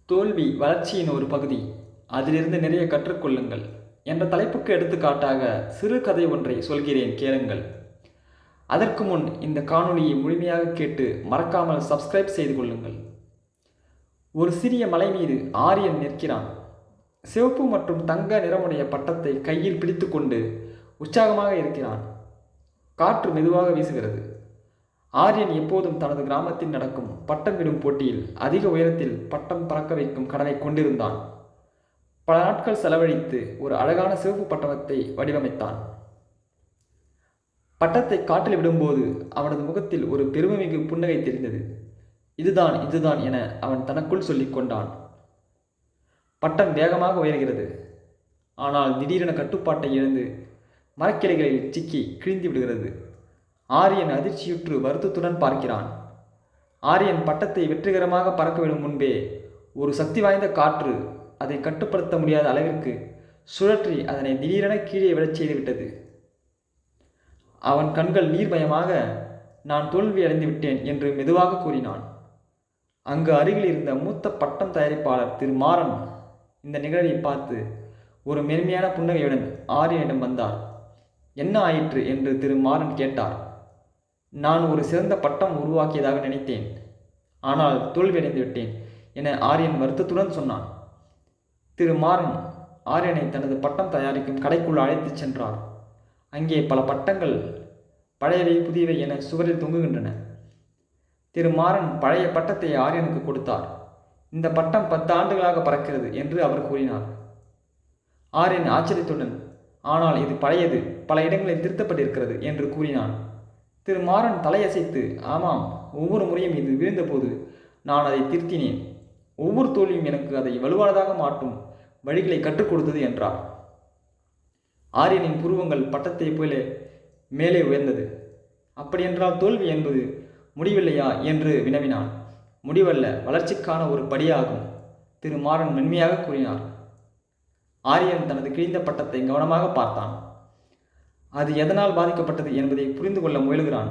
தோல்வி வளர்ச்சியின் ஒரு பகுதி, அதிலிருந்து நிறைய கற்றுக்கொள்ளுங்கள் என்ற தலைப்புக்கு எடுத்துக்காட்டாக சிறு கதை ஒன்றை சொல்கிறேன், கேளுங்கள். அதற்கு முன் இந்த காணொளியை முழுமையாக கேட்டு மறக்காமல் சப்ஸ்கிரைப் செய்து கொள்ளுங்கள். ஒரு சிறிய மலை மீது ஆரியன் நிற்கிறான். சிவப்பு மற்றும் தங்க நிறமுடைய பட்டத்தை கையில் பிடித்துக்கொண்டு உற்சாகமாக இருக்கிறான். காற்று மெதுவாக வீசுகிறது. ஆரியன் எப்போதும் தனது கிராமத்தில் நடக்கும் பட்டம் விடும் போட்டியில் அதிக உயரத்தில் பட்டம் பறக்க வைக்கும் கனவை கொண்டிருந்தான். பல நாட்கள் செலவழித்து ஒரு அழகான சிவப்பு பட்டத்தை வடிவமைத்தான். பட்டத்தை காற்றில் விடும்போது அவனது முகத்தில் ஒரு பெருமைமிகு புன்னகை தெரிந்தது. இதுதான் இதுதான் என அவன் தனக்குள் சொல்லிக் கொண்டான். பட்டம் வேகமாக உயர்கிறது. ஆனால் திடீரென கட்டுப்பாட்டை இழந்து மரக்கிளைகளில் சிக்கி கிழிந்து விடுகிறது. ஆரியன் அதிர்ச்சியுற்று வருத்தத்துடன் பார்க்கிறான். ஆரியன் பட்டத்தை வெற்றிகரமாக பறக்கவிடும் முன்பே ஒரு சக்தி வாய்ந்த காற்று அதை கட்டுப்படுத்த முடியாத அளவிற்கு சுழற்றி அதனை திடீரென கீழே விழச் செய்துவிட்டது. அவன் கண்கள் நீர்மயமாக, நான் தோல்வி அடைந்து விட்டேன் என்று மெதுவாக கூறினான். அங்கு அருகில் இருந்த மூத்த பட்டம் தயாரிப்பாளர் திரு மாறன் இந்த நிகழ்வை பார்த்து ஒரு மென்மையான புன்னகையுடன் ஆரியனிடம் வந்தார். என்ன ஆயிற்று என்று திரு மாறன் கேட்டார். நான் ஒரு சிறந்த பட்டம் உருவாக்கியதாக நினைத்தேன், ஆனால் தோல்வியடைந்து விட்டேன் என ஆரியன் வருத்தத்துடன் சொன்னான். திரு மாறன் ஆரியனை தனது பட்டம் தயாரிக்கும் கடைக்குள் அழைத்துச் சென்றார். அங்கே பல பட்டங்கள் பழையவை புதியவை என சுவரில் தொங்குகின்றன. திரு மாறன் பழைய பட்டத்தை ஆரியனுக்கு கொடுத்தார். இந்த பட்டம் 10 ஆண்டுகளாக பறக்கிறது என்று அவர் கூறினார். ஆரியன் ஆச்சரியத்துடன், ஆனால் இது பழையது, பல இடங்களில் திருத்தப்பட்டிருக்கிறது என்று கூறினான். திரு மாறன் தலையசைத்து, ஆமாம், ஒவ்வொரு முறையும் இது விழுந்தபோது நான் அதை திருத்தினேன். ஒவ்வொரு தோல்வியும் எனக்கு அதை வலுவானதாக மாற்றும் வழிகளை கற்றுக் கொடுத்தது என்றார். ஆரியனின் புருவங்கள் பட்டத்தை போல மேலே உயர்ந்தது. அப்படியென்றால் தோல்வி என்பது முடிவில்லையா என்று வினவினான். முடிவல்ல, வளர்ச்சிக்கான ஒரு படியாகும், திரு மாறன் மென்மையாக கூறினார். ஆரியன் தனது கிழிந்த பட்டத்தை கவனமாக பார்த்தான். அது எதனால் பாதிக்கப்பட்டது என்பதை புரிந்து கொள்ள முயலுகிறான்.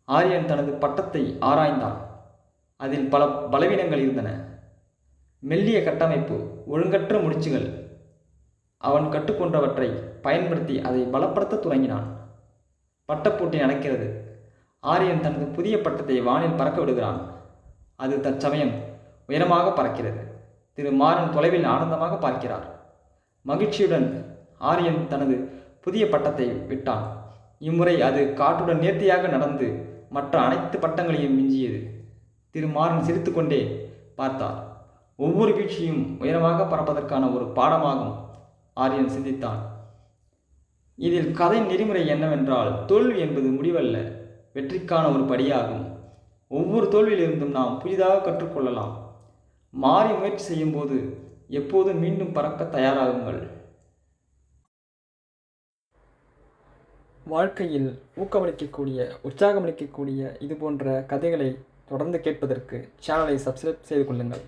ஆரியன் தனது பட்டத்தை ஆராய்ந்தான். அதில் பல பலவீனங்கள் இருந்தன. மெல்லிய கட்டமைப்பு, ஒழுங்கற்ற முடிச்சுகள். அவன் கற்றுக்கொண்டவற்றை பயன்படுத்தி அதை பலப்படுத்த தொடங்கினான். பட்டப்போட்டி நடக்கிறது. ஆரியன் தனது புதிய பட்டத்தை வானில் பறக்க விடுகிறான். அது தற்சமயம் உயரமாக பறக்கிறது. திரு மாறன் தொலைவில் ஆனந்தமாக பார்க்கிறார். மகிழ்ச்சியுடன் ஆரியன் தனது புதிய பட்டத்தை விட்டான். இம்முறை அது காற்றுடன் நேர்த்தியாக நடந்து மற்ற அனைத்து பட்டங்களையும் மிஞ்சியது. திரு மாறன் சிரித்துக்கொண்டே பார்த்தார். ஒவ்வொரு வீழ்ச்சியும் உயரமாக பறப்பதற்கான ஒரு பாடமாகும், ஆரியன் சிந்தித்தான். இதில் கதை நெறிமுறை என்னவென்றால், தோல்வி என்பது முடிவல்ல, வெற்றிக்கான ஒரு படியாகும். ஒவ்வொரு தோல்வியிலிருந்தும் நாம் புதிதாக கற்றுக்கொள்ளலாம். மாறி முயற்சி செய்யும் போது எப்போதும் மீண்டும் பறக்க தயாராகுங்கள். வாழ்க்கையில் ஊக்கமளிக்கக்கூடிய, உற்சாகமளிக்கக்கூடிய இது போன்ற கதைகளை தொடர்ந்து கேட்பதற்கு சேனலை சப்ஸ்கிரைப் செய்து கொள்ளுங்கள்.